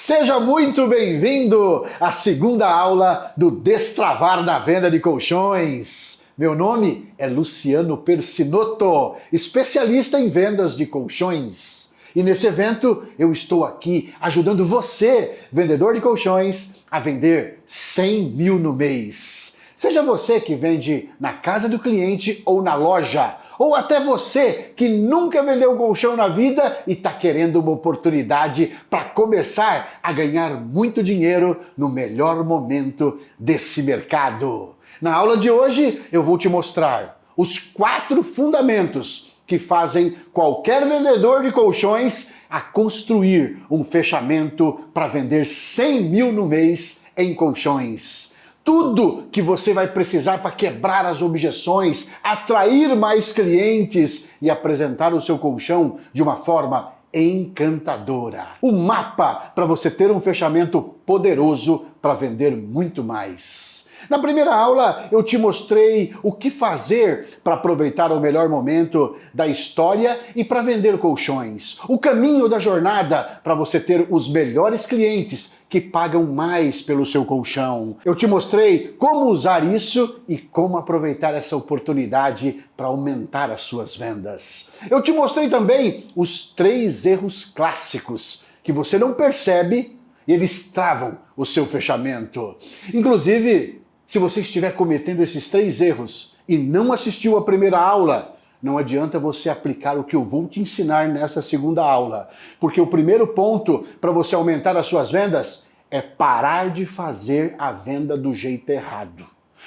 Seja muito bem-vindo à segunda aula do Destravar na Venda de Colchões. Meu nome é Luciano Persinotto, especialista em vendas de colchões. E nesse evento eu estou aqui ajudando você, vendedor de colchões, a vender 100 mil no mês. Seja você que vende na casa do cliente ou na loja, ou até você que nunca vendeu colchão na vida e está querendo uma oportunidade para começar a ganhar muito dinheiro no melhor momento desse mercado. Na aula de hoje eu vou te mostrar os 4 fundamentos que fazem qualquer vendedor de colchões a construir um fechamento para vender 100 mil no mês em colchões. Tudo que você vai precisar para quebrar as objeções, atrair mais clientes e apresentar o seu colchão de uma forma encantadora. O mapa para você ter um fechamento poderoso para vender muito mais. Na primeira aula eu te mostrei o que fazer para aproveitar o melhor momento da história e para vender colchões. O caminho da jornada para você ter os melhores clientes que pagam mais pelo seu colchão. Eu te mostrei como usar isso e como aproveitar essa oportunidade para aumentar as suas vendas. Eu te mostrei também os 3 erros clássicos que você não percebe e eles travam o seu fechamento. Inclusive, se você estiver cometendo esses 3 erros e não assistiu a primeira aula, não adianta você aplicar o que eu vou te ensinar nessa segunda aula. Porque o primeiro ponto para você aumentar as suas vendas é parar de fazer a venda do jeito errado.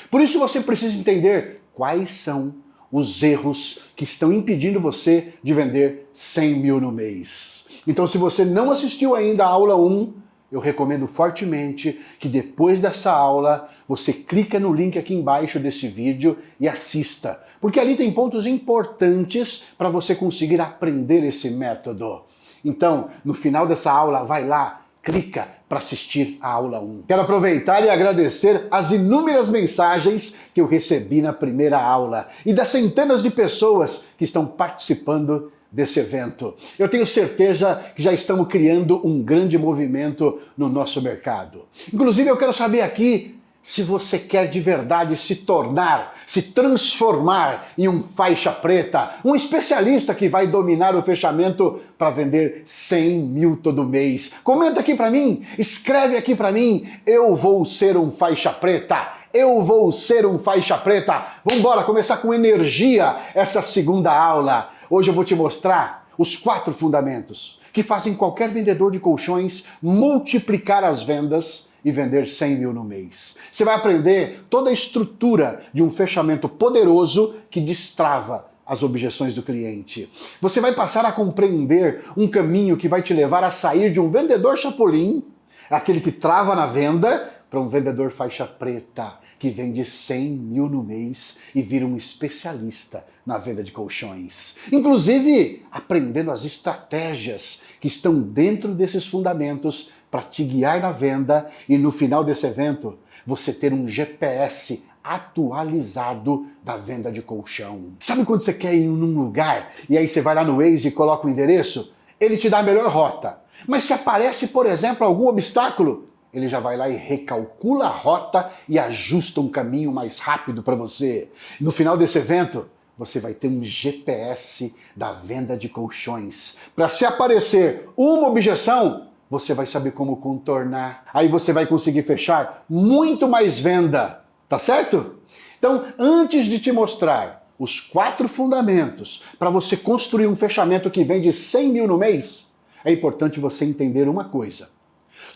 Por isso você precisa entender quais são os erros que estão impedindo você de vender 100 mil no mês. Então, se você não assistiu ainda a aula 1, eu recomendo fortemente que depois dessa aula você clica no link aqui embaixo desse vídeo e assista, porque ali tem pontos importantes para você conseguir aprender esse método. Então, no final dessa aula, vai lá, clica para assistir a aula 1. Quero aproveitar e agradecer as inúmeras mensagens que eu recebi na primeira aula e das centenas de pessoas que estão participando desse evento. Eu tenho certeza que já estamos criando um grande movimento no nosso mercado. Inclusive, eu quero saber aqui se você quer de verdade se tornar, se transformar em um faixa preta, um especialista que vai dominar o fechamento para vender 100 mil todo mês. Comenta aqui para mim, escreve aqui para mim, eu vou ser um faixa preta. Eu vou ser um faixa preta. Vamos embora começar com energia essa segunda aula. Hoje eu vou te mostrar os 4 fundamentos que fazem qualquer vendedor de colchões multiplicar as vendas e vender 100 mil no mês. Você vai aprender toda a estrutura de um fechamento poderoso que destrava as objeções do cliente. Você vai passar a compreender um caminho que vai te levar a sair de um vendedor chapolim, aquele que trava na venda, para um vendedor faixa preta, que vende 100 mil no mês e vira um especialista na venda de colchões. Inclusive, aprendendo as estratégias que estão dentro desses fundamentos para te guiar na venda e no final desse evento, você ter um GPS atualizado da venda de colchão. Sabe quando você quer ir num lugar e aí você vai lá no Waze e coloca o endereço? Ele te dá a melhor rota. Mas se aparece, por exemplo, algum obstáculo, ele já vai lá e recalcula a rota e ajusta um caminho mais rápido para você. No final desse evento, você vai ter um GPS da venda de colchões. Para se aparecer uma objeção, você vai saber como contornar. Aí você vai conseguir fechar muito mais venda, tá certo? Então, antes de te mostrar os 4 fundamentos para você construir um fechamento que vende 100 mil no mês, é importante você entender uma coisa.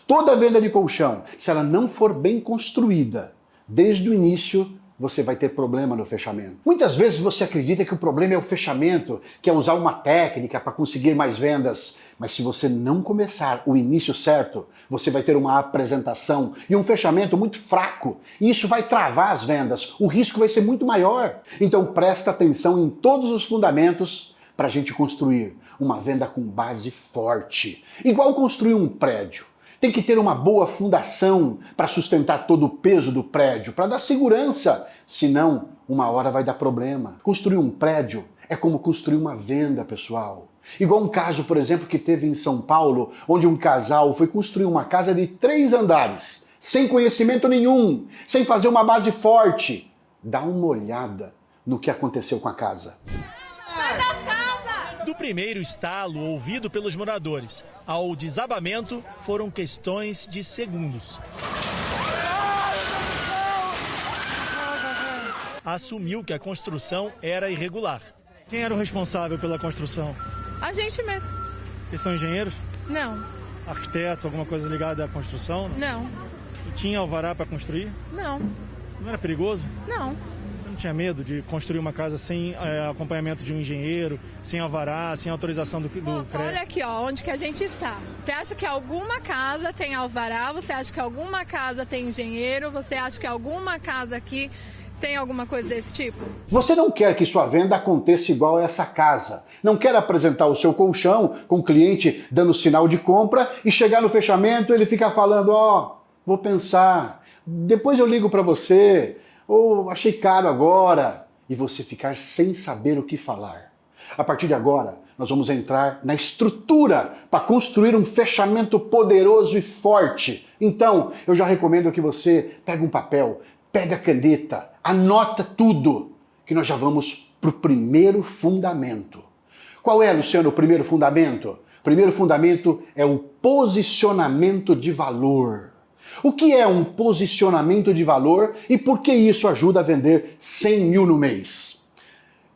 Toda venda de colchão, se ela não for bem construída, desde o início, você vai ter problema no fechamento. Muitas vezes você acredita que o problema é o fechamento, que é usar uma técnica para conseguir mais vendas. Mas se você não começar o início certo, você vai ter uma apresentação e um fechamento muito fraco. E isso vai travar as vendas. O risco vai ser muito maior. Então presta atenção em todos os fundamentos para a gente construir uma venda com base forte. Igual construir um prédio. Tem que ter uma boa fundação para sustentar todo o peso do prédio, para dar segurança. Senão, uma hora vai dar problema. Construir um prédio é como construir uma venda, pessoal. Igual um caso, por exemplo, que teve em São Paulo, onde um casal foi construir uma casa de 3 andares, sem conhecimento nenhum, sem fazer uma base forte. Dá uma olhada no que aconteceu com a casa. Do primeiro estalo ouvido pelos moradores ao desabamento foram questões de segundos. Assumiu que a construção era irregular. Quem era o responsável pela construção? A gente mesmo. Eles são engenheiros? Não. Arquitetos, alguma coisa ligada à construção? Não. E tinha alvará para construir? Não. Não era perigoso? Não. Você não tinha medo de construir uma casa sem acompanhamento de um engenheiro, sem alvará, sem autorização do Moça, crédito? olha aqui, ó, onde que a gente está. Você acha que alguma casa tem alvará? Você acha que alguma casa tem engenheiro? Você acha que alguma casa aqui tem alguma coisa desse tipo? Você não quer que sua venda aconteça igual a essa casa. Não quer apresentar o seu colchão com o cliente dando sinal de compra e chegar no fechamento ele ficar falando, vou pensar, depois eu ligo para você, ou achei caro agora, e você ficar sem saber o que falar. A partir de agora, nós vamos entrar na estrutura para construir um fechamento poderoso e forte. Então, eu já recomendo que você pegue um papel, pega a caneta, anota tudo, que nós já vamos para o primeiro fundamento. Qual é, Luciano, o primeiro fundamento? O primeiro fundamento é o posicionamento de valor. O que é um posicionamento de valor e por que isso ajuda a vender 100 mil no mês?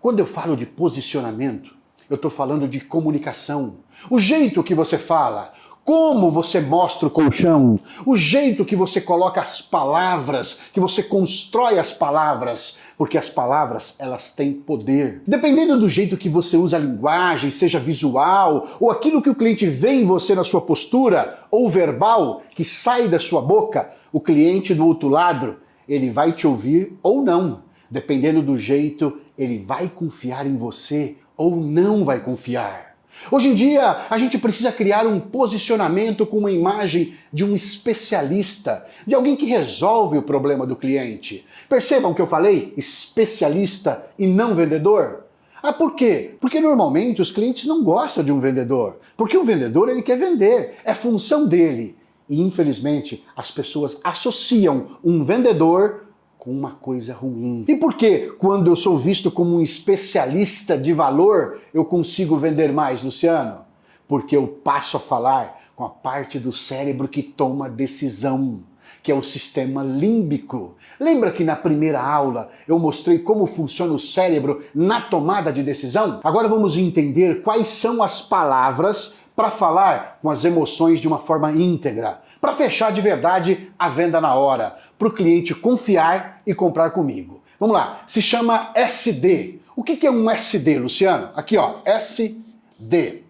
Quando eu falo de posicionamento, eu estou falando de comunicação. O jeito que você fala, como você mostra o colchão, o jeito que você coloca as palavras, que você constrói as palavras, porque as palavras, elas têm poder. Dependendo do jeito que você usa a linguagem, seja visual, ou aquilo que o cliente vê em você na sua postura, ou verbal, que sai da sua boca, o cliente do outro lado, ele vai te ouvir ou não. Dependendo do jeito, ele vai confiar em você ou não vai confiar. Hoje em dia, a gente precisa criar um posicionamento com uma imagem de um especialista, de alguém que resolve o problema do cliente. Percebam que eu falei especialista e não vendedor? Por quê? Porque normalmente os clientes não gostam de um vendedor. Porque o vendedor ele quer vender, é função dele. E infelizmente as pessoas associam um vendedor com uma coisa ruim. E por que, quando eu sou visto como um especialista de valor, eu consigo vender mais, Luciano? Porque eu passo a falar com a parte do cérebro que toma decisão, que é o sistema límbico. Lembra que na primeira aula eu mostrei como funciona o cérebro na tomada de decisão? Agora vamos entender quais são as palavras para falar com as emoções de uma forma íntegra, para fechar de verdade a venda na hora, para o cliente confiar e comprar comigo. Vamos lá, se chama SD. O que é um SD, Luciano? Aqui, ó, SD.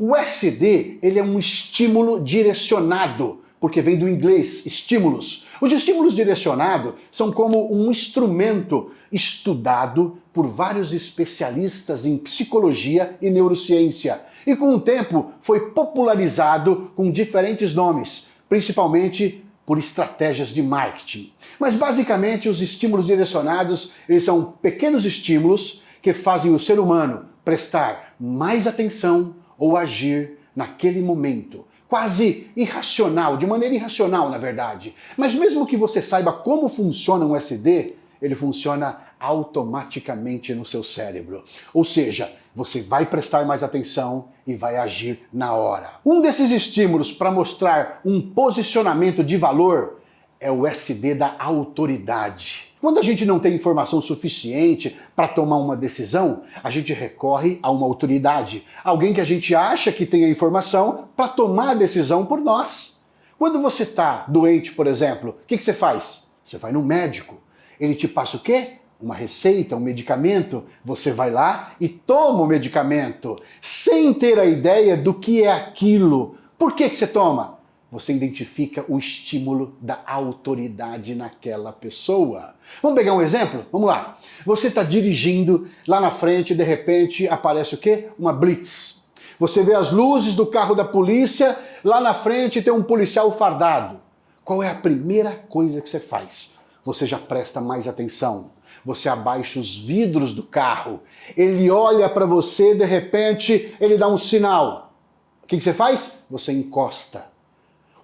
O SD, ele é um estímulo direcionado, porque vem do inglês, estímulos. Os estímulos direcionados são como um instrumento estudado por vários especialistas em psicologia e neurociência. E com o tempo foi popularizado com diferentes nomes, principalmente por estratégias de marketing. Mas basicamente os estímulos direcionados, eles são pequenos estímulos que fazem o ser humano prestar mais atenção ou agir naquele momento. Quase irracional, de maneira irracional, na verdade. Mas mesmo que você saiba como funciona um SD, ele funciona automaticamente no seu cérebro. Ou seja, você vai prestar mais atenção e vai agir na hora. Um desses estímulos para mostrar um posicionamento de valor é o SD da autoridade. Quando a gente não tem informação suficiente para tomar uma decisão, a gente recorre a uma autoridade, alguém que a gente acha que tem a informação para tomar a decisão por nós. Quando você está doente, por exemplo, o que você faz? Você vai no médico. Ele te passa o quê? Uma receita, um medicamento, você vai lá e toma o medicamento, sem ter a ideia do que é aquilo. Por que você toma? Você identifica o estímulo da autoridade naquela pessoa. Vamos pegar um exemplo? Vamos lá. Você está dirigindo, lá na frente, de repente, aparece o quê? Uma blitz. Você vê as luzes do carro da polícia, lá na frente tem um policial fardado. Qual é a primeira coisa que você faz? você já presta mais atenção. Você abaixa os vidros do carro, ele olha para você, de repente, ele dá um sinal. O que você faz? Você encosta.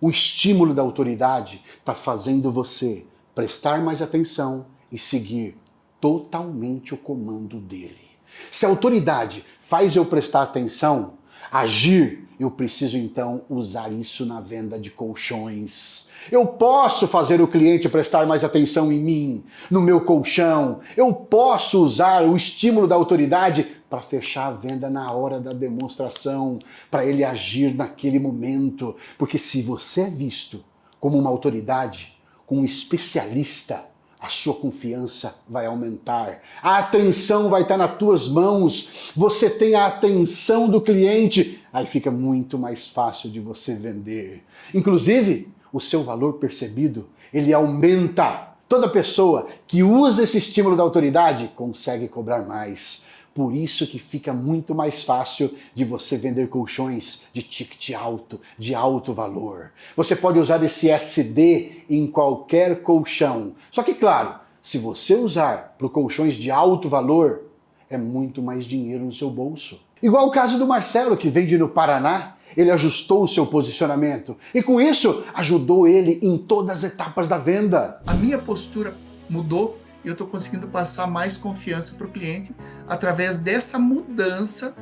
O estímulo da autoridade está fazendo você prestar mais atenção e seguir totalmente o comando dele. Se a autoridade faz eu prestar atenção, agir, eu preciso então usar isso na venda de colchões. Eu posso fazer o cliente prestar mais atenção em mim, no meu colchão. Eu posso usar o estímulo da autoridade para fechar a venda na hora da demonstração, para ele agir naquele momento. Porque se você é visto como uma autoridade, como um especialista, a sua confiança vai aumentar. A atenção vai estar nas tuas mãos. Você tem a atenção do cliente. Aí fica muito mais fácil de você vender. Inclusive, o seu valor percebido, ele aumenta. Toda pessoa que usa esse estímulo da autoridade consegue cobrar mais. Por isso que fica muito mais fácil de você vender colchões de ticket alto, de alto valor. Você pode usar esse SD em qualquer colchão. Só que, claro, se você usar para colchões de alto valor, é muito mais dinheiro no seu bolso. Igual o caso do Marcelo, que vende no Paraná. Ele ajustou o seu posicionamento e com isso ajudou ele em todas as etapas da venda. A minha postura mudou e eu estou conseguindo passar mais confiança para o cliente através dessa mudança,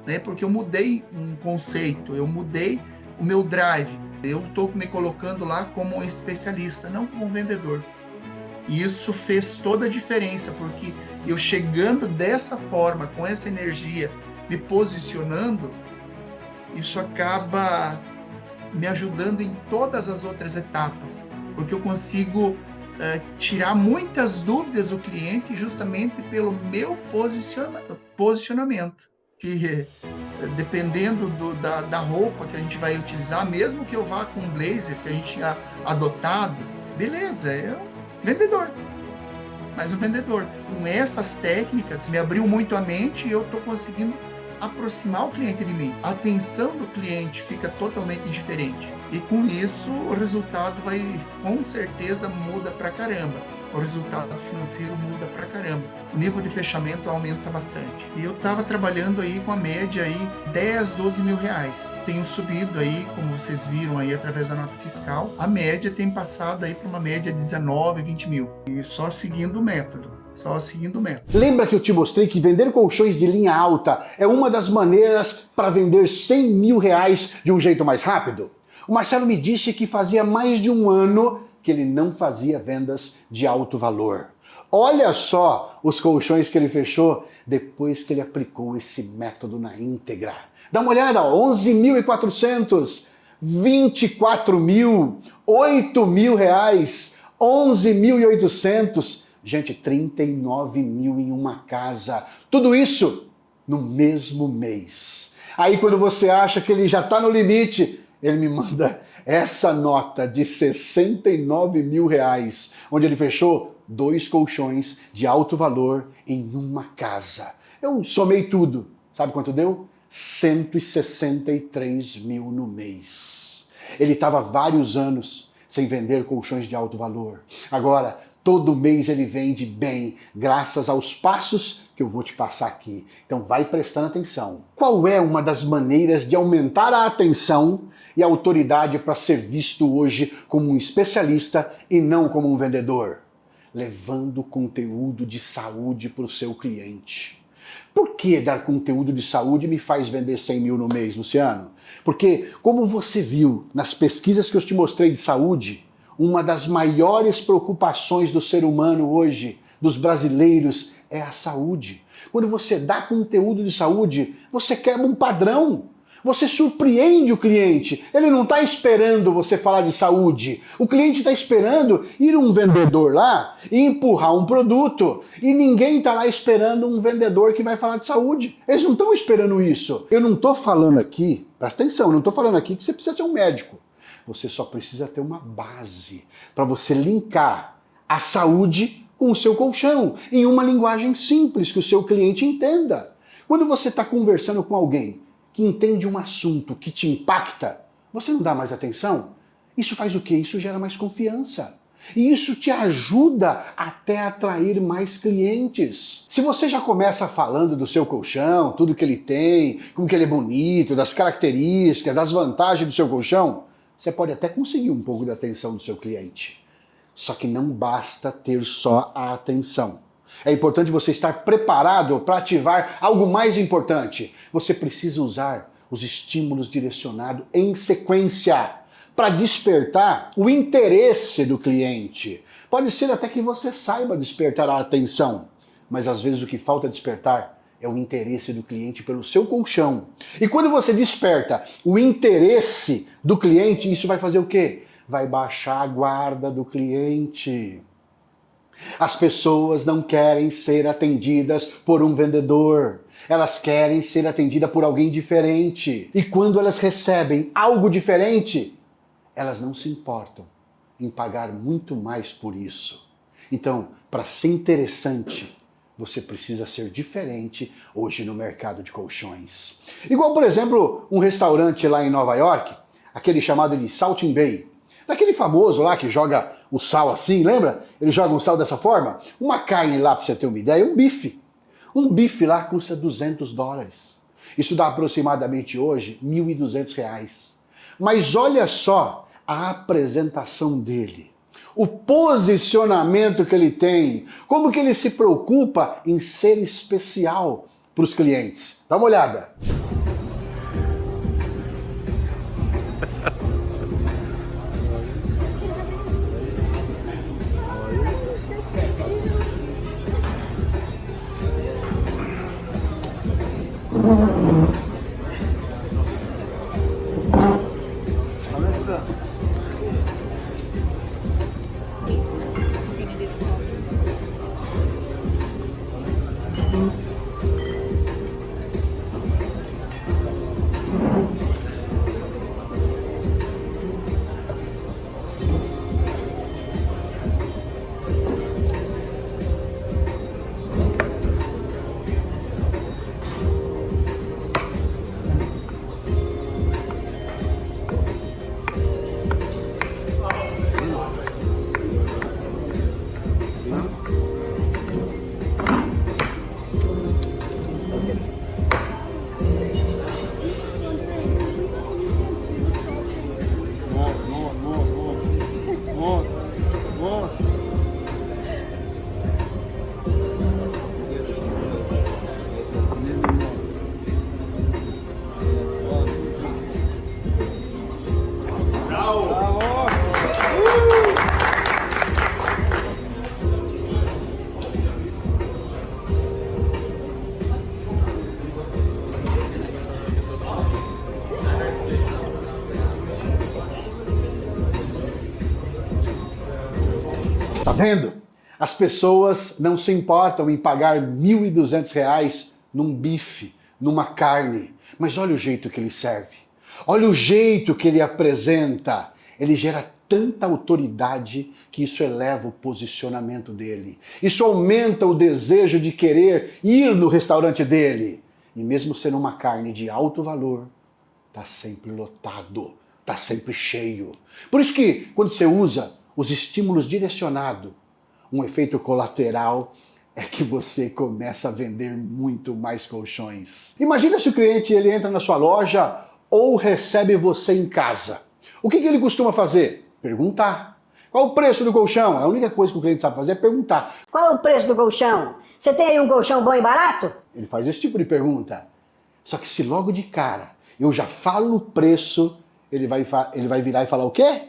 né? Porque eu mudei um conceito, eu mudei o meu drive. Eu estou me colocando lá como um especialista, não como um vendedor. E isso fez toda a diferença, porque eu chegando dessa forma, com essa energia, me posicionando, isso acaba me ajudando em todas as outras etapas, porque eu consigo tirar muitas dúvidas do cliente justamente pelo meu posicionamento, que dependendo da roupa que a gente vai utilizar, mesmo que eu vá com um blazer que a gente tinha adotado, beleza, é um vendedor, mas um vendedor. Com essas técnicas me abriu muito a mente e eu estou conseguindo aproximar o cliente de mim. A atenção do cliente fica totalmente diferente. E com isso, o resultado vai, com certeza, muda pra caramba. O resultado financeiro muda pra caramba. O nível de fechamento aumenta bastante. E eu estava trabalhando aí com a média aí 10, 12 mil reais. Tenho subido aí, como vocês viram aí através da nota fiscal, a média tem passado aí para uma média de 19, 20 mil. E só seguindo o método. Lembra que eu te mostrei que vender colchões de linha alta é uma das maneiras para vender 100 mil reais de um jeito mais rápido? O Marcelo me disse que fazia mais de um ano que ele não fazia vendas de alto valor. Olha só os colchões que ele fechou depois que ele aplicou esse método na íntegra. Dá uma olhada, 11.400, 24 mil, 8 mil reais, 11.800. Gente, 39 mil em uma casa. Tudo isso no mesmo mês. Aí quando você acha que ele já está no limite, ele me manda essa nota de 69 mil reais, onde ele fechou 2 colchões de alto valor em uma casa. Eu somei tudo. Sabe quanto deu? 163 mil no mês. Ele estava vários anos sem vender colchões de alto valor. Agora, todo mês ele vende bem, graças aos passos que eu vou te passar aqui. Então vai prestando atenção. Qual é uma das maneiras de aumentar a atenção e a autoridade para ser visto hoje como um especialista e não como um vendedor? Levando conteúdo de saúde para o seu cliente. Por que dar conteúdo de saúde me faz vender 100 mil no mês, Luciano? Porque, como você viu nas pesquisas que eu te mostrei de saúde, uma das maiores preocupações do ser humano hoje, dos brasileiros, é a saúde. Quando você dá conteúdo de saúde, você quebra um padrão. Você surpreende o cliente. Ele não está esperando você falar de saúde. O cliente está esperando ir um vendedor lá e empurrar um produto. E ninguém está lá esperando um vendedor que vai falar de saúde. Eles não estão esperando isso. Eu não estou falando aqui, presta atenção, eu não estou falando aqui que você precisa ser um médico. Você só precisa ter uma base para você linkar a saúde com o seu colchão, em uma linguagem simples que o seu cliente entenda. Quando você está conversando com alguém que entende um assunto que te impacta, você não dá mais atenção? Isso faz o quê? Isso gera mais confiança. E isso te ajuda até a atrair mais clientes. Se você já começa falando do seu colchão, tudo que ele tem, como que ele é bonito, das características, das vantagens do seu colchão, você pode até conseguir um pouco da atenção do seu cliente. Só que não basta ter só a atenção. É importante você estar preparado para ativar algo mais importante. Você precisa usar os estímulos direcionados em sequência para despertar o interesse do cliente. Pode ser até que você saiba despertar a atenção, mas às vezes o que falta despertar é o interesse do cliente pelo seu colchão. E quando você desperta o interesse do cliente, isso vai fazer o quê? Vai baixar a guarda do cliente. As pessoas não querem ser atendidas por um vendedor. Elas querem ser atendidas por alguém diferente. E quando elas recebem algo diferente, elas não se importam em pagar muito mais por isso. Então, para ser interessante, você precisa ser diferente hoje no mercado de colchões. Igual, por exemplo, um restaurante lá em Nova York, aquele chamado de Salt Bae. Daquele famoso lá que joga o sal assim, lembra? Ele joga o sal dessa forma. Uma carne lá, para você ter uma ideia, um bife. Um bife lá custa $200. Isso dá aproximadamente hoje R$1.200. Mas olha só a apresentação dele. O posicionamento que ele tem. Como que ele se preocupa em ser especial para os clientes. Dá uma olhada. Tá vendo? As pessoas não se importam em pagar R$1.200 num bife, numa carne. Mas olha o jeito que ele serve. Olha o jeito que ele apresenta. Ele gera tanta autoridade que isso eleva o posicionamento dele. Isso aumenta o desejo de querer ir no restaurante dele. E mesmo sendo uma carne de alto valor, tá sempre lotado, tá sempre cheio. Por isso que quando você usa os estímulos direcionados, um efeito colateral é que você começa a vender muito mais colchões. Imagina se o cliente ele entra na sua loja ou recebe você em casa. O que ele costuma fazer? Perguntar. Qual o preço do colchão? A única coisa que o cliente sabe fazer é perguntar. Qual é o preço do colchão? Você tem aí um colchão bom e barato? Ele faz esse tipo de pergunta. Só que se logo de cara eu já falo o preço, ele vai virar e falar o quê?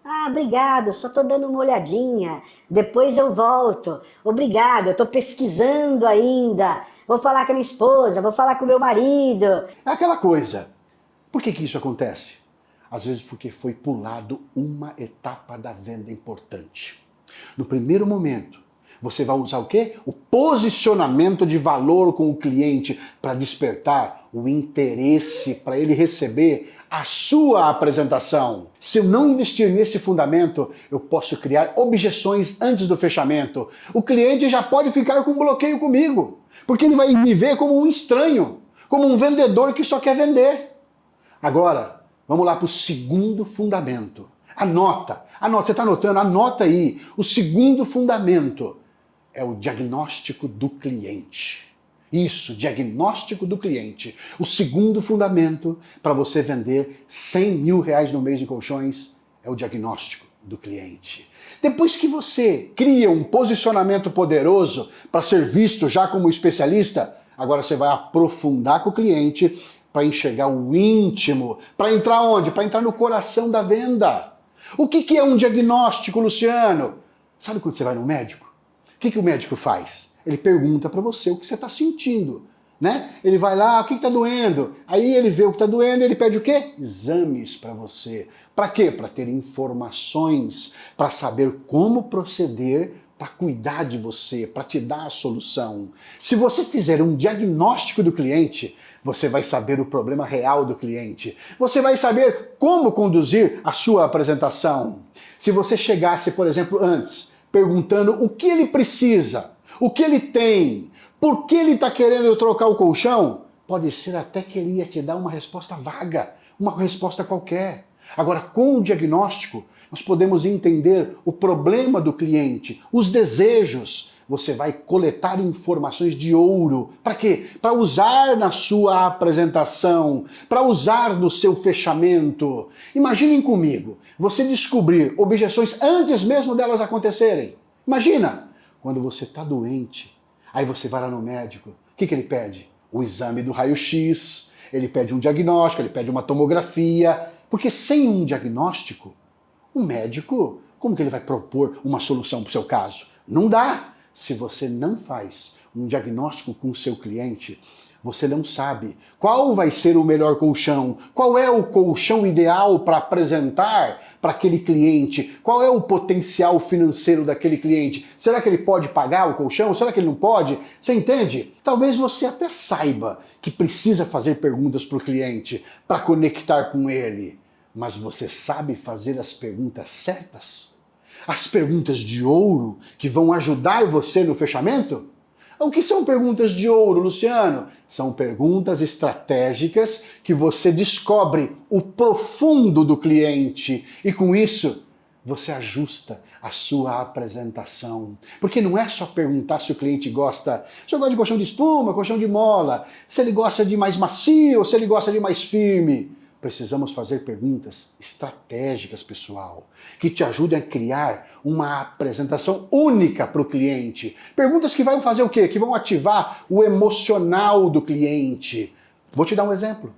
Ah, obrigado, só tô dando uma olhadinha. Depois eu volto. Obrigado, eu tô pesquisando ainda. Vou falar com a minha esposa, vou falar com o meu marido. É aquela coisa. Por que isso acontece? Às vezes porque foi pulado uma etapa da venda importante. No primeiro momento, você vai usar o quê? O posicionamento de valor com o cliente para despertar o interesse para ele receber a sua apresentação. Se eu não investir nesse fundamento, eu posso criar objeções antes do fechamento. O cliente já pode ficar com bloqueio comigo, porque ele vai me ver como um estranho, como um vendedor que só quer vender. Agora, vamos lá para o segundo fundamento. Anota, você está anotando? Anota aí. O segundo fundamento é o diagnóstico do cliente. Isso, diagnóstico do cliente. O segundo fundamento para você vender 100 mil reais no mês de colchões é o diagnóstico do cliente. Depois que você cria um posicionamento poderoso para ser visto já como especialista, agora você vai aprofundar com o cliente para enxergar o íntimo. Para entrar onde? Para entrar no coração da venda. O que é um diagnóstico, Luciano? Sabe quando você vai no médico? O que o médico faz? Ele pergunta para você o que você está sentindo, né? Ele vai lá, o que está doendo? Aí ele vê o que está doendo e ele pede o quê? Exames para você. Para quê? Para ter informações, para saber como proceder, para cuidar de você, para te dar a solução. Se você fizer um diagnóstico do cliente, você vai saber o problema real do cliente. Você vai saber como conduzir a sua apresentação. Se você chegasse, por exemplo, antes, perguntando o que ele precisa, o que ele tem, por que ele está querendo trocar o colchão, pode ser até que ele ia te dar uma resposta vaga, uma resposta qualquer. Agora, com o diagnóstico, nós podemos entender o problema do cliente, os desejos. Você vai coletar informações de ouro. Para quê? Para usar na sua apresentação, para usar no seu fechamento. Imaginem comigo, você descobrir objeções antes mesmo delas acontecerem. Imagina, quando você está doente, aí você vai lá no médico, o que ele pede? O exame do raio-x, ele pede um diagnóstico, ele pede uma tomografia, porque sem um diagnóstico, o médico, como que ele vai propor uma solução para o seu caso? Não dá. Se você não faz um diagnóstico com o seu cliente, você não sabe qual vai ser o melhor colchão, qual é o colchão ideal para apresentar para aquele cliente, qual é o potencial financeiro daquele cliente. Será que ele pode pagar o colchão? Será que ele não pode? Você entende? Talvez você até saiba que precisa fazer perguntas para o cliente, para conectar com ele, mas você sabe fazer as perguntas certas? As perguntas de ouro que vão ajudar você no fechamento? O que são perguntas de ouro, Luciano? São perguntas estratégicas que você descobre o profundo do cliente e com isso você ajusta a sua apresentação. Porque não é só perguntar se o cliente gosta, se eu gosto de colchão de espuma, colchão de mola, se ele gosta de mais macio ou se ele gosta de mais firme. Precisamos fazer perguntas estratégicas, pessoal, que te ajudem a criar uma apresentação única para o cliente. Perguntas que vão fazer o quê? Que vão ativar o emocional do cliente. Vou te dar um exemplo.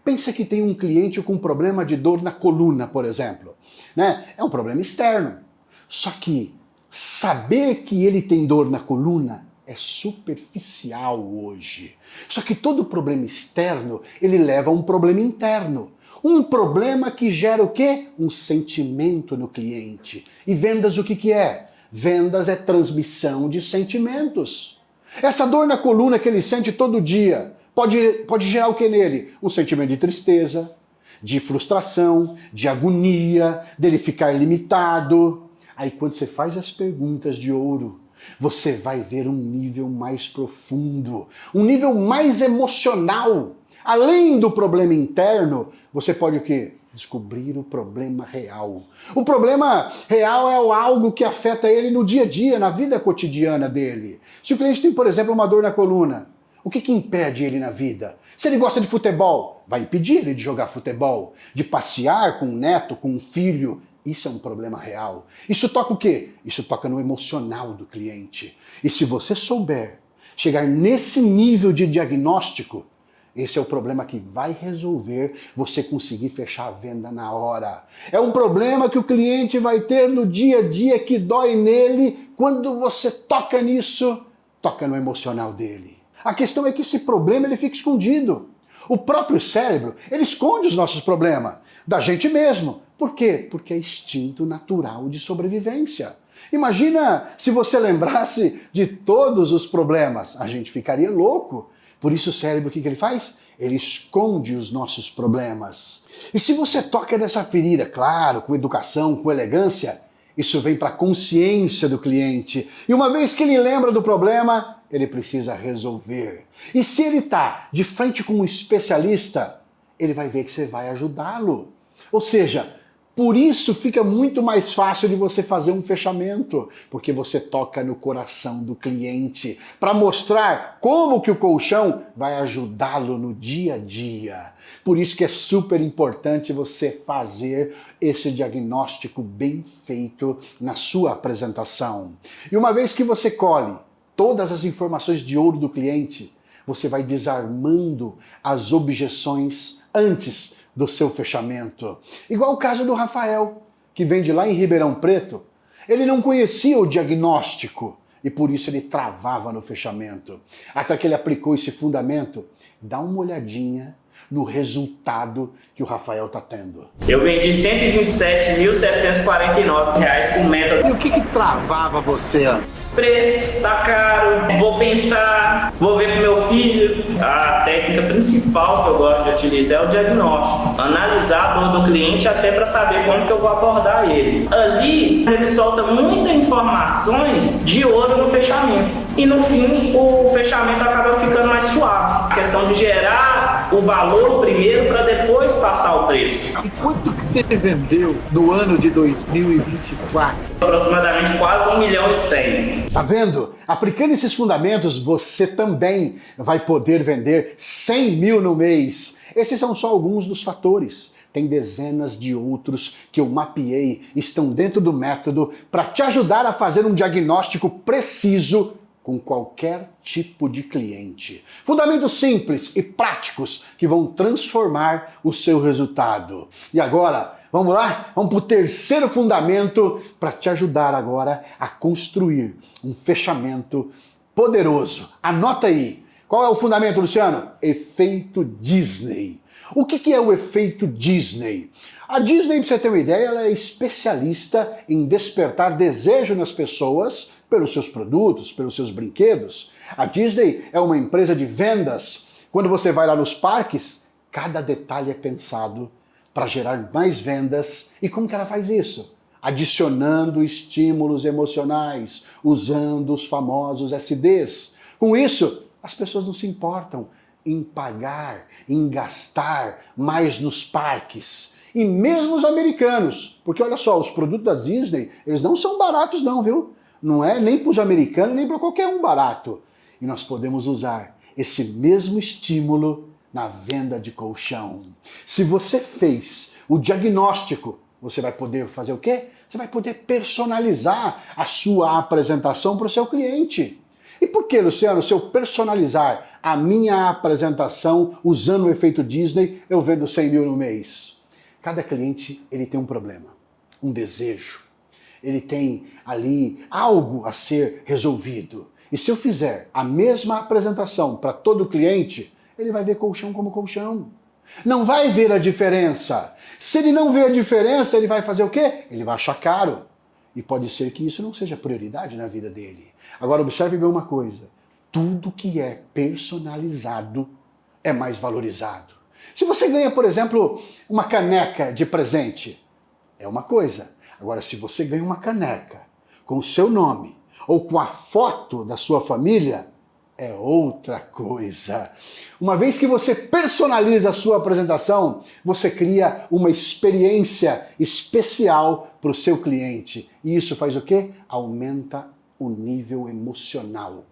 Pensa que tem um cliente com problema de dor na coluna, por exemplo. Né? É um problema externo. Só que saber que ele tem dor na coluna é superficial hoje. Só que todo problema externo, ele leva a um problema interno. Um problema que gera o quê? Um sentimento no cliente. E vendas o que é? Vendas é transmissão de sentimentos. Essa dor na coluna que ele sente todo dia, pode gerar o que nele? Um sentimento de tristeza, de frustração, de agonia, dele ficar limitado. Aí quando você faz as perguntas de ouro, você vai ver um nível mais profundo, um nível mais emocional. Além do problema interno, você pode o quê? Descobrir o problema real. O problema real é algo que afeta ele no dia a dia, na vida cotidiana dele. Se o cliente tem, por exemplo, uma dor na coluna, o que impede ele na vida? Se ele gosta de futebol, vai impedir ele de jogar futebol, de passear com um neto, com um filho. Isso é um problema real. Isso toca o quê? Isso toca no emocional do cliente. E se você souber chegar nesse nível de diagnóstico, esse é o problema que vai resolver você conseguir fechar a venda na hora. É um problema que o cliente vai ter no dia a dia que dói nele. Quando você toca nisso, toca no emocional dele. A questão é que esse problema ele fica escondido. O próprio cérebro, ele esconde os nossos problemas da gente mesmo. Por quê? Porque é instinto natural de sobrevivência. Imagina se você lembrasse de todos os problemas. A gente ficaria louco. Por isso o cérebro, o que ele faz? Ele esconde os nossos problemas. E se você toca nessa ferida, claro, com educação, com elegância, isso vem para a consciência do cliente. E uma vez que ele lembra do problema, ele precisa resolver. E se ele está de frente com um especialista, ele vai ver que você vai ajudá-lo. Ou seja, Por isso fica muito mais fácil de você fazer um fechamento, porque você toca no coração do cliente para mostrar como que o colchão vai ajudá-lo no dia a dia. Por isso que é super importante você fazer esse diagnóstico bem feito na sua apresentação. E uma vez que você colhe todas as informações de ouro do cliente, você vai desarmando as objeções antes do seu fechamento. Igual o caso do Rafael, que vende lá em Ribeirão Preto. Ele não conhecia o diagnóstico e por isso ele travava no fechamento. Até que ele aplicou esse fundamento. Dá uma olhadinha no resultado que o Rafael está tendo. Eu vendi R$ 127.749 com meta. E o que travava você antes? Preço, tá caro, vou pensar, vou ver com meu filho. A técnica principal que eu gosto de utilizar é o diagnóstico. Analisar a dor do cliente até para saber como que eu vou abordar ele. Ali, ele solta muitas informações de ouro no fechamento. E no fim, o fechamento acaba ficando mais suave. A questão de gerar o valor primeiro para depois passar o preço. E quanto que você vendeu no ano de 2024? Aproximadamente quase 1.100.000. Tá vendo? Aplicando esses fundamentos, você também vai poder vender 100 mil no mês. Esses são só alguns dos fatores. Tem dezenas de outros que eu mapeei, estão dentro do método para te ajudar a fazer um diagnóstico preciso com qualquer tipo de cliente. Fundamentos simples e práticos que vão transformar o seu resultado. E agora, vamos lá? Vamos para o terceiro fundamento para te ajudar agora a construir um fechamento poderoso. Anota aí. Qual é o fundamento, Luciano? Efeito Disney. O que é o efeito Disney? A Disney, para você ter uma ideia, ela é especialista em despertar desejo nas pessoas pelos seus produtos, pelos seus brinquedos. A Disney é uma empresa de vendas. Quando você vai lá nos parques, cada detalhe é pensado para gerar mais vendas. E como que ela faz isso? Adicionando estímulos emocionais, usando os famosos SDs. Com isso, as pessoas não se importam em pagar, em gastar mais nos parques. E mesmo os americanos, porque olha só, os produtos da Disney, eles não são baratos não, viu? Não é nem para os americanos, nem para qualquer um barato. E nós podemos usar esse mesmo estímulo na venda de colchão. Se você fez o diagnóstico, você vai poder fazer o quê? Você vai poder personalizar a sua apresentação para o seu cliente. E por que, Luciano, se eu personalizar a minha apresentação usando o efeito Disney, eu vendo 100 mil no mês? Cada cliente ele tem um problema, um desejo. Ele tem ali algo a ser resolvido. E se eu fizer a mesma apresentação para todo cliente, ele vai ver colchão como colchão. Não vai ver a diferença. Se ele não vê a diferença, ele vai fazer o quê? Ele vai achar caro. E pode ser que isso não seja prioridade na vida dele. Agora observe bem uma coisa. Tudo que é personalizado é mais valorizado. Se você ganha, por exemplo, uma caneca de presente, é uma coisa. Agora, se você ganha uma caneca com o seu nome ou com a foto da sua família, é outra coisa. Uma vez que você personaliza a sua apresentação, você cria uma experiência especial para o seu cliente. E isso faz o quê? Aumenta o nível emocional.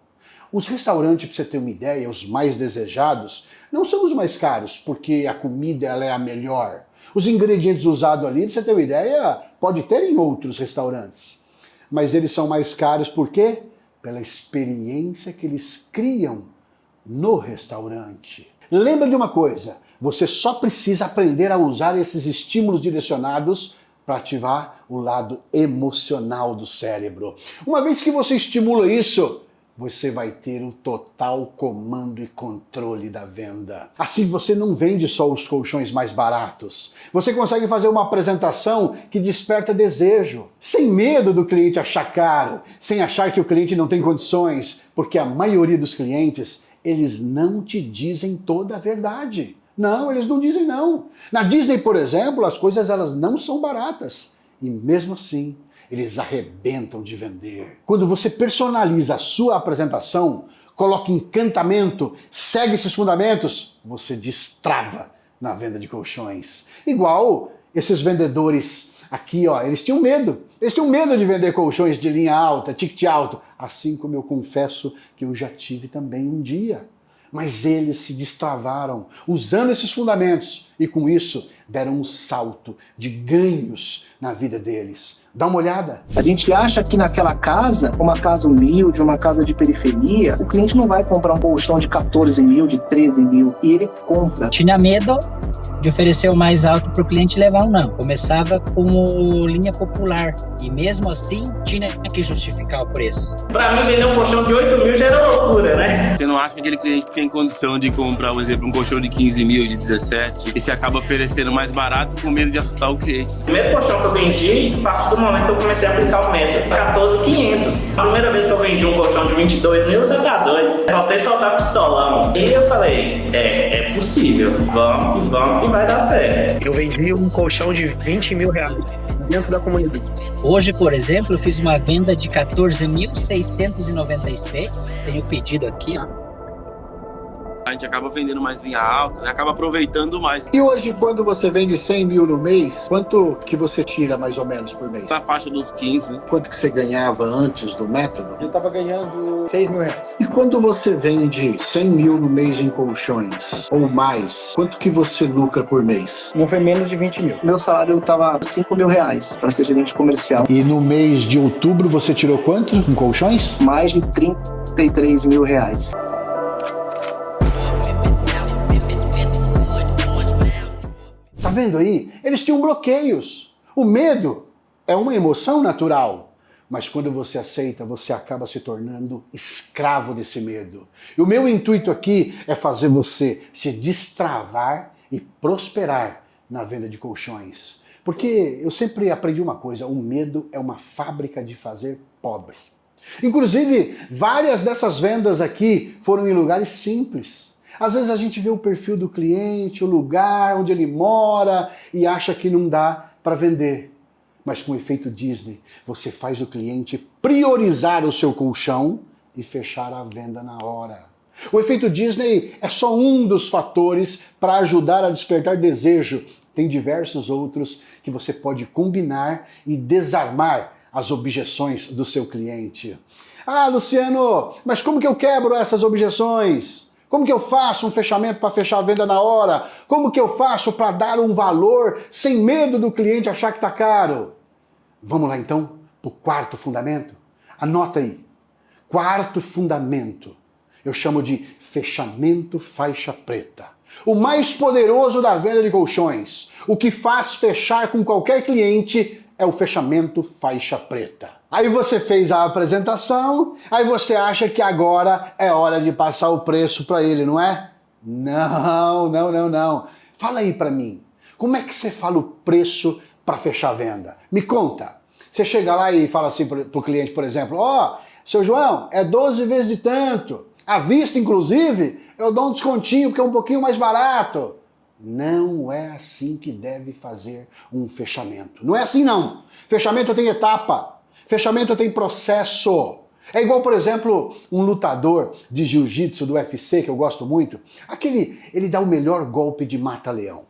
Os restaurantes, para você ter uma ideia, os mais desejados, não são os mais caros, porque a comida ela é a melhor. Os ingredientes usados ali, para você ter uma ideia, pode ter em outros restaurantes. Mas eles são mais caros por quê? Pela experiência que eles criam no restaurante. Lembra de uma coisa, você só precisa aprender a usar esses estímulos direcionados para ativar o lado emocional do cérebro. Uma vez que você estimula isso, você vai ter o total comando e controle da venda. Assim você não vende só os colchões mais baratos. Você consegue fazer uma apresentação que desperta desejo, sem medo do cliente achar caro, sem achar que o cliente não tem condições, porque a maioria dos clientes, eles não te dizem toda a verdade. Não, eles não dizem não. Na Disney, por exemplo, as coisas elas não são baratas. E mesmo assim, eles arrebentam de vender. Quando você personaliza a sua apresentação, coloca encantamento, segue esses fundamentos, você destrava na venda de colchões. Igual esses vendedores aqui, ó, eles tinham medo. Eles tinham medo de vender colchões de linha alta, ticket alto, assim como eu confesso que eu já tive também um dia. Mas eles se destravaram usando esses fundamentos e com isso deram um salto de ganhos na vida deles. Dá uma olhada. A gente acha que naquela casa, uma casa humilde, uma casa de periferia, o cliente não vai comprar um colchão de 14 mil, de 13 mil, e ele compra. Tinha medo de oferecer o mais alto para o cliente levar ou não. Começava como linha popular e mesmo assim tinha que justificar o preço. Para mim, vender um colchão de 8 mil já era loucura, né? Você não acha que aquele cliente tem condição de comprar, por exemplo, um colchão de 15 mil, de 17, e você acaba oferecendo mais barato com medo de assustar o cliente? O primeiro colchão que eu vendi, a partir do momento que eu comecei a aplicar o método, 14.500. A primeira vez que eu vendi um colchão de 22 mil, você tá doido. Faltei soltar pistolão. E eu falei, é possível, vamos que vai dar certo. Eu vendi um colchão de 20 mil reais dentro da comunidade. Hoje, por exemplo, eu fiz uma venda de 14.696. Tenho pedido aqui, ó. A gente acaba vendendo mais linha alta, né? Acaba aproveitando mais. E hoje, quando você vende 100 mil no mês, quanto que você tira mais ou menos por mês? Na faixa dos 15, né? Quanto que você ganhava antes do método? Eu estava ganhando 6 mil reais. E quando você vende 100 mil no mês em colchões, ou mais, quanto que você lucra por mês? Não foi menos de 20 mil. Meu salário estava 5 mil reais para ser gerente comercial. E no mês de outubro você tirou quanto em colchões? Mais de 33 mil reais. Tá vendo aí? Eles tinham bloqueios. O medo é uma emoção natural. Mas quando você aceita, você acaba se tornando escravo desse medo. E o meu intuito aqui é fazer você se destravar e prosperar na venda de colchões. Porque eu sempre aprendi uma coisa, o medo é uma fábrica de fazer pobre. Inclusive, várias dessas vendas aqui foram em lugares simples. Às vezes a gente vê o perfil do cliente, o lugar onde ele mora e acha que não dá para vender. Mas com o efeito Disney, você faz o cliente priorizar o seu colchão e fechar a venda na hora. O efeito Disney é só um dos fatores para ajudar a despertar desejo. Tem diversos outros que você pode combinar e desarmar as objeções do seu cliente. Ah, Luciano, mas como que eu quebro essas objeções? Como que eu faço um fechamento para fechar a venda na hora? Como que eu faço para dar um valor sem medo do cliente achar que está caro? Vamos lá então para o quarto fundamento? Anota aí. Quarto fundamento. Eu chamo de fechamento faixa preta. O mais poderoso da venda de colchões. O que faz fechar com qualquer cliente é o fechamento faixa preta. Aí você fez a apresentação, aí você acha que agora é hora de passar o preço para ele, não é? Não. Fala aí para mim, como é que você fala o preço para fechar a venda? Me conta. Você chega lá e fala assim pro cliente, por exemplo, seu João, é 12 vezes de tanto. À vista, inclusive, eu dou um descontinho porque é um pouquinho mais barato. Não é assim que deve fazer um fechamento. Não é assim não. Fechamento tem etapa. Fechamento tem processo. É igual, por exemplo, um lutador de jiu-jitsu do UFC, que eu gosto muito. Ele dá o melhor golpe de mata-leão.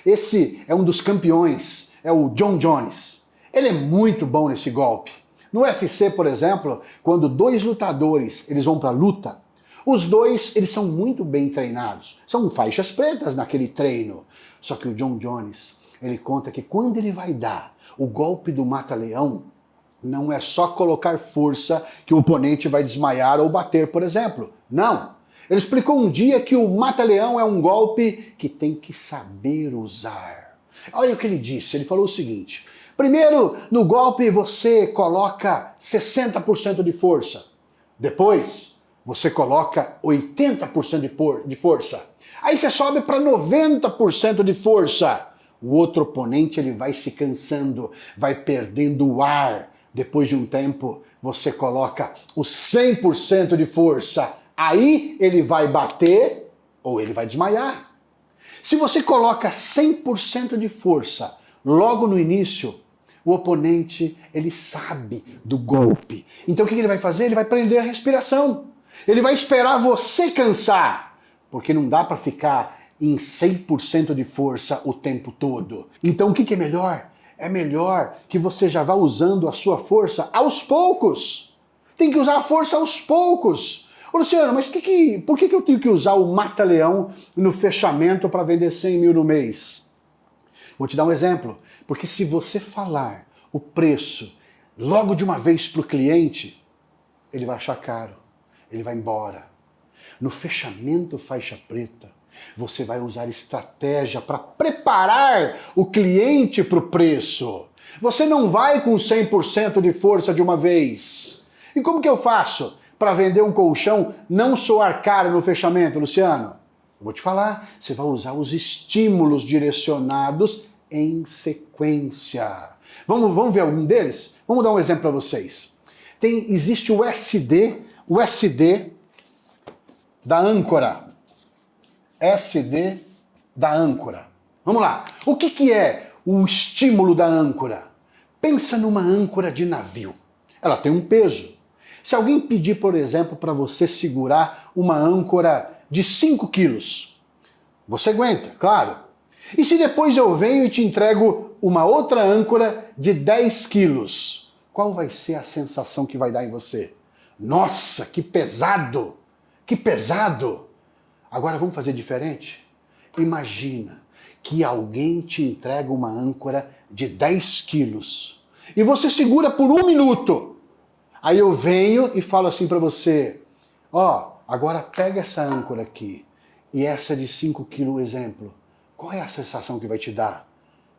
Esse é um dos campeões, é o John Jones. Ele é muito bom nesse golpe. No UFC, por exemplo, quando dois lutadores eles vão para a luta, os dois eles são muito bem treinados. São faixas pretas naquele treino. Só que o John Jones, ele conta que quando ele vai dar o golpe do mata-leão, não é só colocar força que o oponente vai desmaiar ou bater, por exemplo. Não. Ele explicou um dia que o mata-leão é um golpe que tem que saber usar. Olha o que ele disse. Ele falou o seguinte. Primeiro, no golpe você coloca 60% de força. Depois, você coloca 80% de força. Aí você sobe para 90% de força. O outro oponente ele vai se cansando, vai perdendo o ar. Depois de um tempo, você coloca os 100% de força. Aí ele vai bater ou ele vai desmaiar. Se você coloca 100% de força logo no início, o oponente ele sabe do golpe. Então o que ele vai fazer? Ele vai prender a respiração. Ele vai esperar você cansar, porque não dá para ficar em 100% de força o tempo todo. Então o que é melhor? é melhor que você já vá usando a sua força aos poucos. Tem que usar a força aos poucos. Ô Luciano, mas por que eu tenho que usar o mata-leão no fechamento para vender 100 mil no mês? Vou te dar um exemplo. Porque se você falar o preço logo de uma vez para o cliente, ele vai achar caro, ele vai embora. No fechamento faixa preta, você vai usar estratégia para preparar o cliente para o preço. Você não vai com 100% de força de uma vez. E como que eu faço para vender um colchão não soar caro no fechamento, Luciano? Eu vou te falar, você vai usar os estímulos direcionados em sequência. Vamos ver algum deles? Vamos dar um exemplo para vocês. Existe o SD da âncora. SD da âncora. Vamos lá. O que é o estímulo da âncora? Pensa numa âncora de navio. Ela tem um peso. Se alguém pedir, por exemplo, para você segurar uma âncora de 5 quilos, você aguenta, claro. E se depois eu venho e te entrego uma outra âncora de 10 quilos, qual vai ser a sensação que vai dar em você? Nossa, que pesado! Que pesado! Agora vamos fazer diferente? Imagina que alguém te entrega uma âncora de 10 quilos e você segura por 1 minuto. Aí eu venho e falo assim para você, agora pega essa âncora aqui e essa de 5 quilos, exemplo. Qual é a sensação que vai te dar?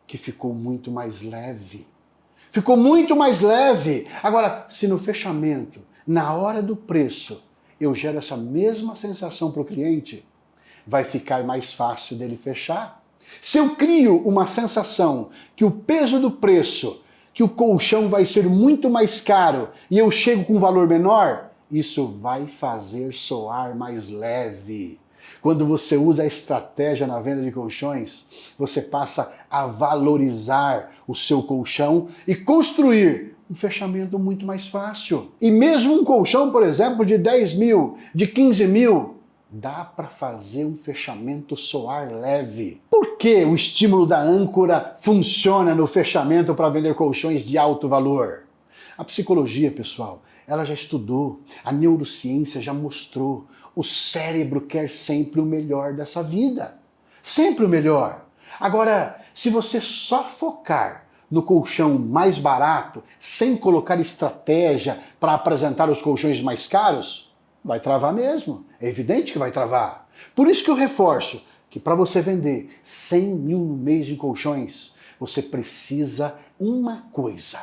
Que ficou muito mais leve. Ficou muito mais leve. Agora, se no fechamento, na hora do preço, eu gero essa mesma sensação para o cliente, vai ficar mais fácil dele fechar. Se eu crio uma sensação que o peso do preço, que o colchão vai ser muito mais caro e eu chego com um valor menor, isso vai fazer soar mais leve. Quando você usa a estratégia na venda de colchões, você passa a valorizar o seu colchão e construir um fechamento muito mais fácil. E mesmo um colchão, por exemplo, de 10 mil, de 15 mil, dá para fazer um fechamento soar leve. Por que o estímulo da âncora funciona no fechamento para vender colchões de alto valor? A psicologia, pessoal, ela já estudou, a neurociência já mostrou. O cérebro quer sempre o melhor dessa vida. Sempre o melhor. Agora, se você só focar no colchão mais barato, sem colocar estratégia para apresentar os colchões mais caros, vai travar mesmo. É evidente que vai travar. Por isso que eu reforço que para você vender 100 mil no mês em colchões, você precisa uma coisa: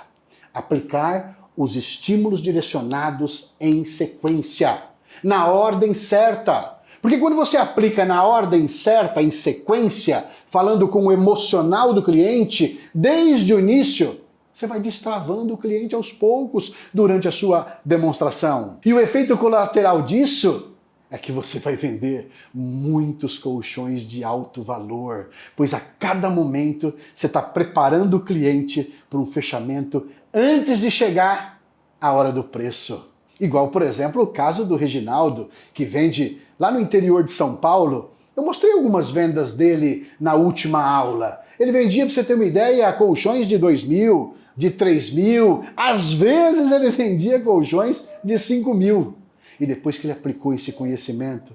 aplicar os estímulos direcionados em sequência, na ordem certa. Porque quando você aplica na ordem certa, em sequência, falando com o emocional do cliente, desde o início, você vai destravando o cliente aos poucos durante a sua demonstração. E o efeito colateral disso é que você vai vender muitos colchões de alto valor, pois a cada momento você está preparando o cliente para um fechamento antes de chegar a hora do preço. Igual, por exemplo, o caso do Reginaldo, que vende lá no interior de São Paulo. Eu mostrei algumas vendas dele na última aula. Ele vendia, para você ter uma ideia, colchões de 2 mil, de 3 mil. Às vezes ele vendia colchões de 5 mil. E depois que ele aplicou esse conhecimento,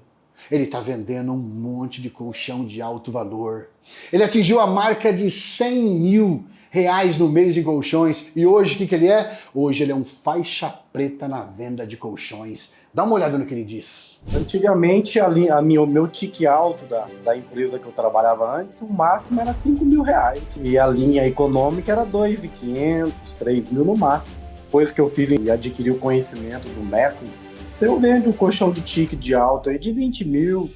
ele está vendendo um monte de colchão de alto valor. Ele atingiu a marca de 100 mil reais no mês em colchões. E hoje, o que ele é? Hoje ele é um faixa preta na venda de colchões. Dá uma olhada no que ele diz. Antigamente, o meu tique alto da empresa que eu trabalhava antes, o máximo era 5 mil reais. E a linha econômica era 2.500, 3 mil no máximo. Depois que eu fiz e adquiri o conhecimento do método, então eu vendo um colchão de tique de alto aí de 20 mil,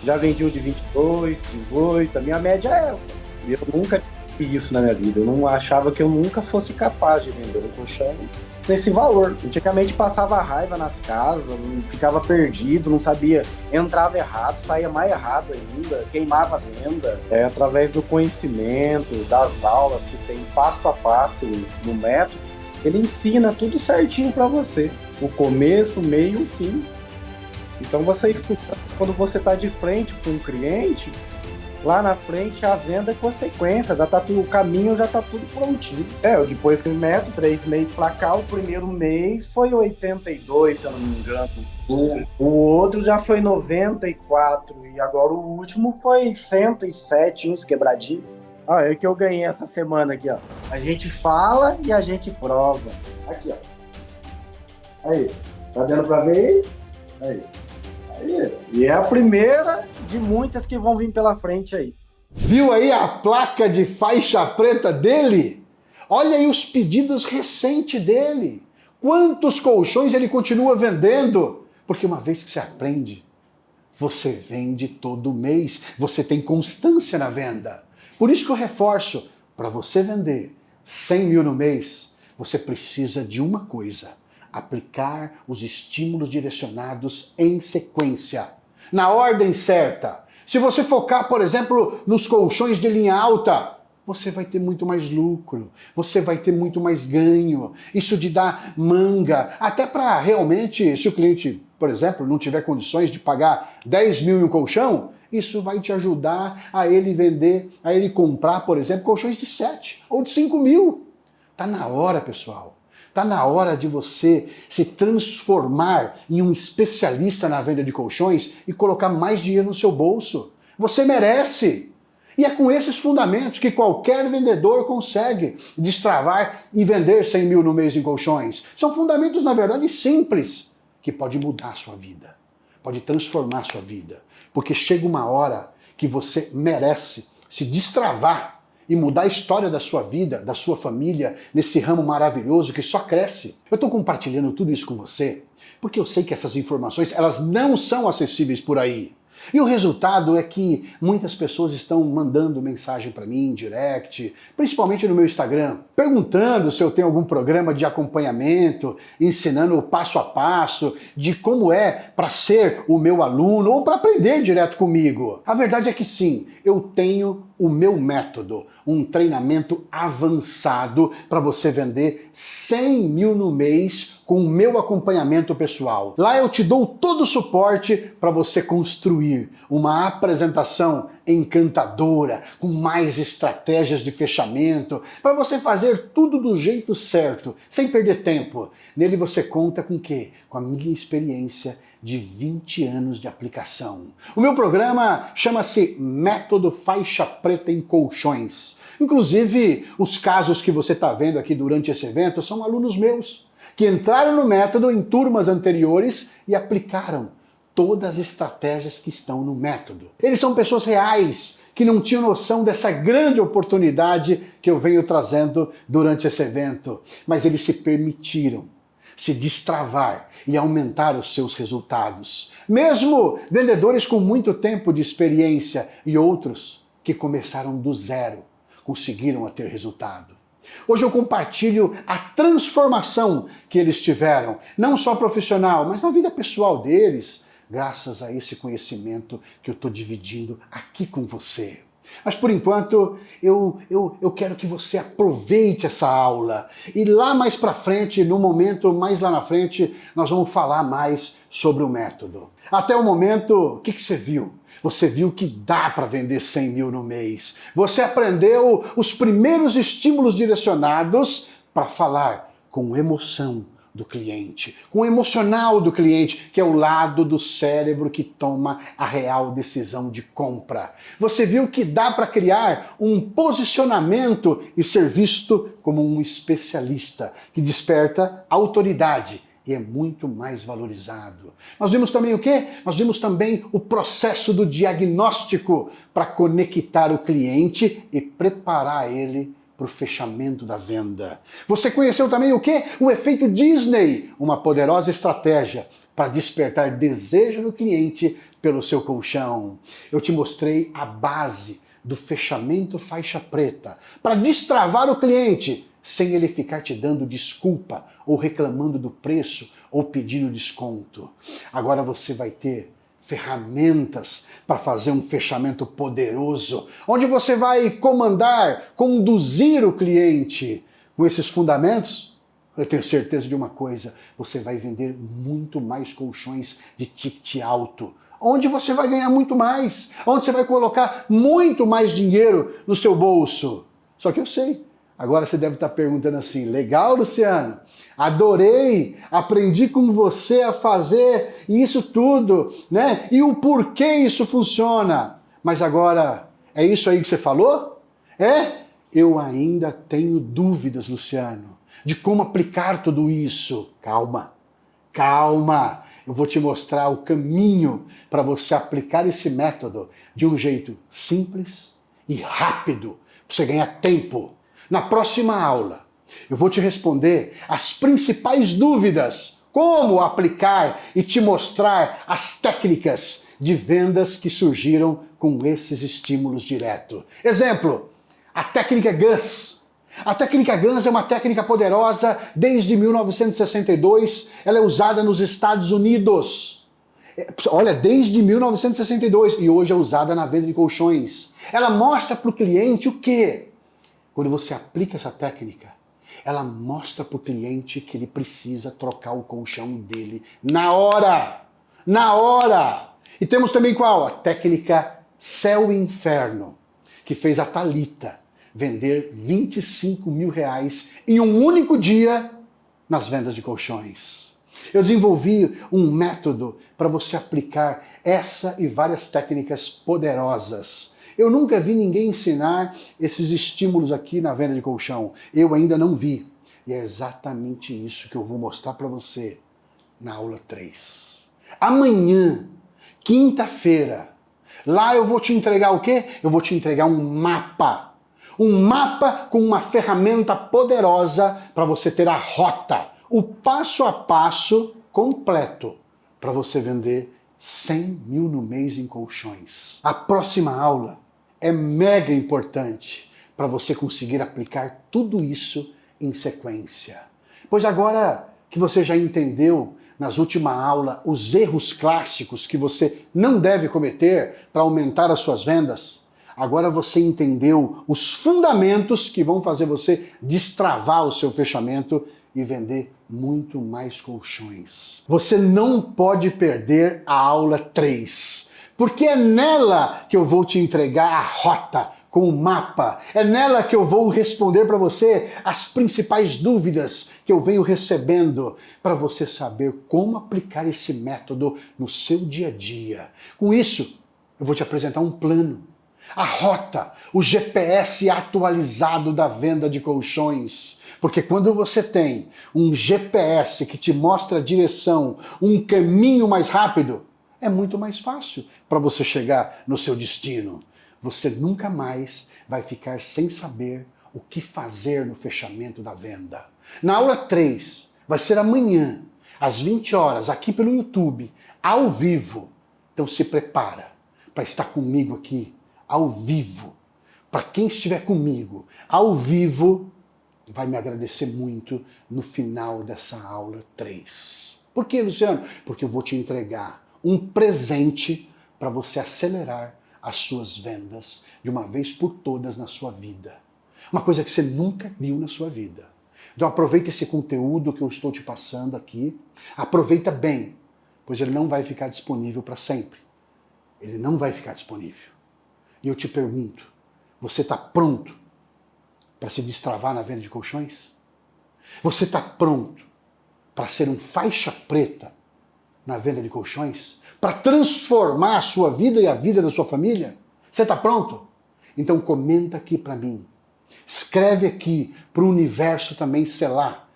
já vendi o de 22, 18, a minha média é essa. E eu nunca isso na minha vida. Eu não achava que eu nunca fosse capaz de vender um colchão desse valor. Antigamente passava raiva nas casas, ficava perdido, não sabia, entrava errado, saía mais errado ainda, queimava a venda. Através do conhecimento, das aulas que tem passo a passo no método, ele ensina tudo certinho para você. O começo, o meio e o fim. Então você escuta, quando você está de frente com um cliente, lá na frente a venda é consequência, já tá tudo, o caminho já tá tudo prontinho. Depois que eu meto 3 meses pra cá, o primeiro mês foi 82, se eu não me engano. O outro já foi 94 e agora o último foi 107, uns quebradinhos. É que eu ganhei essa semana aqui, ó. A gente fala e a gente prova. Aqui, ó. Aí, tá dando pra ver aí? Aí. E é a primeira de muitas que vão vir pela frente aí. Viu aí a placa de faixa preta dele? Olha aí os pedidos recentes dele. Quantos colchões ele continua vendendo? Porque uma vez que você aprende, você vende todo mês. Você tem constância na venda. Por isso que eu reforço, para você vender 100 mil no mês, você precisa de uma coisa: aplicar os estímulos direcionados em sequência, na ordem certa. Se você focar, por exemplo, nos colchões de linha alta, você vai ter muito mais lucro, você vai ter muito mais ganho. Isso de dar manga, até para realmente, se o cliente, por exemplo, não tiver condições de pagar 10 mil em um colchão, isso vai te ajudar a ele vender, a ele comprar, por exemplo, colchões de 7 ou de 5 mil. Tá na hora, pessoal. Tá na hora de você se transformar em um especialista na venda de colchões e colocar mais dinheiro no seu bolso. Você merece! E é com esses fundamentos que qualquer vendedor consegue destravar e vender 100 mil no mês em colchões. São fundamentos, na verdade, simples, que pode mudar a sua vida, pode transformar a sua vida. Porque chega uma hora que você merece se destravar e mudar a história da sua vida, da sua família, nesse ramo maravilhoso que só cresce. Eu estou compartilhando tudo isso com você porque eu sei que essas informações elas não são acessíveis por aí. E o resultado é que muitas pessoas estão mandando mensagem para mim, direct, principalmente no meu Instagram, perguntando se eu tenho algum programa de acompanhamento, ensinando o passo a passo de como é para ser o meu aluno ou para aprender direto comigo. A verdade é que sim, eu tenho o meu método, um treinamento avançado para você vender 100 mil no mês com o meu acompanhamento pessoal. Lá eu te dou todo o suporte para você construir uma apresentação encantadora, com mais estratégias de fechamento, para você fazer tudo do jeito certo, sem perder tempo. Nele você conta com o quê? Com a minha experiência de 20 anos de aplicação. O meu programa chama-se Método Faixa Preta em Colchões. Inclusive, os casos que você está vendo aqui durante esse evento são alunos meus, que entraram no método em turmas anteriores e aplicaram todas as estratégias que estão no método. Eles são pessoas reais, que não tinham noção dessa grande oportunidade que eu venho trazendo durante esse evento, mas eles se permitiram se destravar e aumentar os seus resultados. Mesmo vendedores com muito tempo de experiência e outros que começaram do zero, conseguiram ter resultado. Hoje eu compartilho a transformação que eles tiveram, não só profissional, mas na vida pessoal deles, graças a esse conhecimento que eu estou dividindo aqui com você. Mas por enquanto, eu quero que você aproveite essa aula. E lá mais para frente, no momento mais lá na frente, nós vamos falar mais sobre o método. Até o momento, o que você viu? Você viu que dá para vender 100 mil no mês. Você aprendeu os primeiros estímulos direcionados para falar com emoção do cliente, com o emocional do cliente, que é o lado do cérebro que toma a real decisão de compra. Você viu que dá para criar um posicionamento e ser visto como um especialista, que desperta autoridade e é muito mais valorizado. Nós vimos também o quê? Nós vimos também o processo do diagnóstico para conectar o cliente e preparar ele para o fechamento da venda. Você conheceu também o quê? O efeito Disney, uma poderosa estratégia para despertar desejo no cliente pelo seu colchão. Eu te mostrei a base do fechamento faixa preta para destravar o cliente sem ele ficar te dando desculpa ou reclamando do preço ou pedindo desconto. Agora você vai ter ferramentas para fazer um fechamento poderoso, onde você vai comandar, conduzir o cliente. Com esses fundamentos, eu tenho certeza de uma coisa, você vai vender muito mais colchões de ticket alto. onde você vai ganhar muito mais, onde você vai colocar muito mais dinheiro no seu bolso. Só que eu sei. Agora você deve estar perguntando assim, legal, Luciano? Adorei, aprendi com você a fazer isso tudo, né? E o porquê isso funciona. Mas agora, é isso aí que você falou? É? Eu ainda tenho dúvidas, Luciano, de como aplicar tudo isso. Calma, calma. Eu vou te mostrar o caminho para você aplicar esse método de um jeito simples e rápido, para você ganhar tempo. Na próxima aula, eu vou te responder as principais dúvidas, como aplicar e te mostrar as técnicas de vendas que surgiram com esses estímulos diretos. Exemplo, a técnica GUS. A técnica GUS é uma técnica poderosa desde 1962, ela é usada nos Estados Unidos. Olha, desde 1962 e hoje é usada na venda de colchões. Ela mostra para o cliente o quê? Quando você aplica essa técnica, ela mostra para o cliente que ele precisa trocar o colchão dele na hora. Na hora! E temos também qual? A técnica Céu e Inferno, que fez a Thalita vender 25 mil reais em um único dia nas vendas de colchões. Eu desenvolvi um método para você aplicar essa e várias técnicas poderosas. Eu nunca vi ninguém ensinar esses estímulos aqui na venda de colchão. Eu ainda não vi. E é exatamente isso que eu vou mostrar para você na aula 3. Amanhã, quinta-feira, lá eu vou te entregar o quê? Eu vou te entregar um mapa. Um mapa com uma ferramenta poderosa para você ter a rota, o passo a passo completo para você vender 100 mil no mês em colchões. A próxima aula é mega importante para você conseguir aplicar tudo isso em sequência. Pois agora que você já entendeu nas últimas aulas os erros clássicos que você não deve cometer para aumentar as suas vendas, agora você entendeu os fundamentos que vão fazer você destravar o seu fechamento e vender muito mais colchões. Você não pode perder a aula 3, porque é nela que eu vou te entregar a rota com o mapa. É nela que eu vou responder para você as principais dúvidas que eu venho recebendo para você saber como aplicar esse método no seu dia a dia. Com isso, eu vou te apresentar um plano. A rota, o GPS atualizado da venda de colchões. Porque quando você tem um GPS que te mostra a direção, um caminho mais rápido, é muito mais fácil para você chegar no seu destino. Você nunca mais vai ficar sem saber o que fazer no fechamento da venda. Na aula 3, vai ser amanhã, às 20 horas, aqui pelo YouTube, ao vivo. Então se prepara para estar comigo aqui, ao vivo. Para quem estiver comigo, ao vivo, vai me agradecer muito no final dessa aula 3. Por quê, Luciano? Porque eu vou te entregar um presente para você acelerar as suas vendas de uma vez por todas na sua vida. Uma coisa que você nunca viu na sua vida. Então aproveita esse conteúdo que eu estou te passando aqui, aproveita bem, pois ele não vai ficar disponível para sempre. Ele não vai ficar disponível. E eu te pergunto, você está pronto para se destravar na venda de colchões? Você está pronto para ser um faixa preta na venda de colchões? Para transformar a sua vida e a vida da sua família? Você está pronto? Então comenta aqui para mim. Escreve aqui para o universo também selar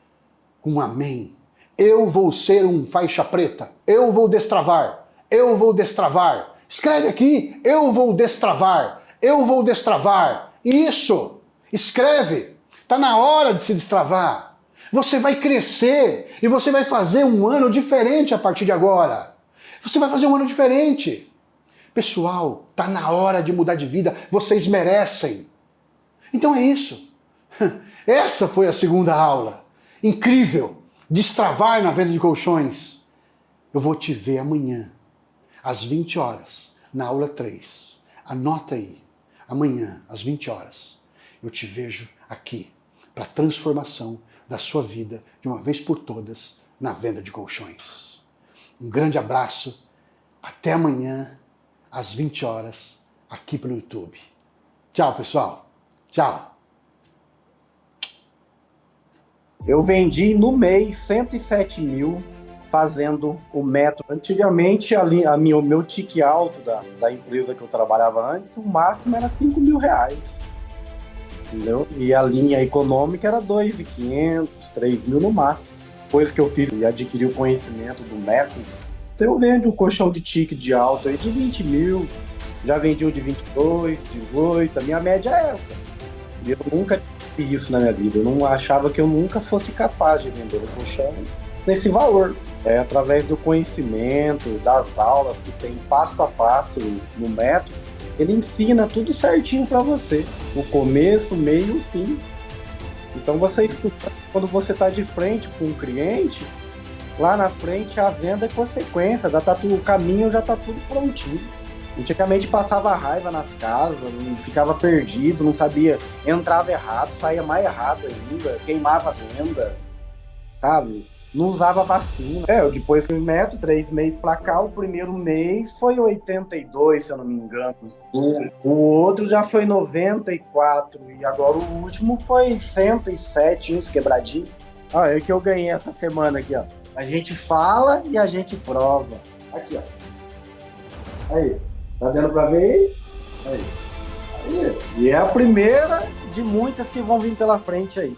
com um amém. Eu vou ser um faixa preta. Eu vou destravar. Eu vou destravar. Escreve aqui. Eu vou destravar. Eu vou destravar. Isso. Escreve. Está na hora de se destravar. Você vai crescer e você vai fazer um ano diferente a partir de agora. Você vai fazer um ano diferente. Pessoal, está na hora de mudar de vida. Vocês merecem. Então é isso. Essa foi a segunda aula. Incrível. Destravar na venda de colchões. Eu vou te ver amanhã, às 20 horas, na aula 3. Anota aí. Amanhã, às 20 horas, eu te vejo aqui para a transformação da sua vida de uma vez por todas na venda de colchões. Um grande abraço. Até amanhã, às 20 horas, aqui pelo YouTube. Tchau, pessoal. Tchau. Eu vendi no mês 107 mil fazendo o método. Antigamente, o meu tique alto da empresa que eu trabalhava antes, o máximo era 5 mil reais. Entendeu? E a linha econômica era 2.500, 3 mil no máximo. Depois que eu fiz e adquiri o conhecimento do método, então eu vendo um colchão de tique de alto aí de 20 mil, já vendi um de 22, 18, a minha média é essa. E eu nunca tive isso na minha vida, eu não achava que eu nunca fosse capaz de vender um colchão nesse valor. É através do conhecimento, das aulas que tem passo a passo no método, ele ensina tudo certinho para você, o começo, o meio e o fim. Então você escuta, quando você está de frente com um cliente, lá na frente a venda é consequência, o caminho já está tudo prontinho. Antigamente passava raiva nas casas, ficava perdido, não sabia, entrava errado, saía mais errado ainda, queimava a venda, sabe? Não usava vacina. Depois que eu meto 3 meses pra cá, o primeiro mês foi 82, se eu não me engano. O outro já foi 94 e agora o último foi 107, uns quebradinhos. É que eu ganhei essa semana aqui, ó. A gente fala e a gente prova. Aqui, ó. Aí, tá dando pra ver aí? Aí. E é a primeira de muitas que vão vir pela frente aí.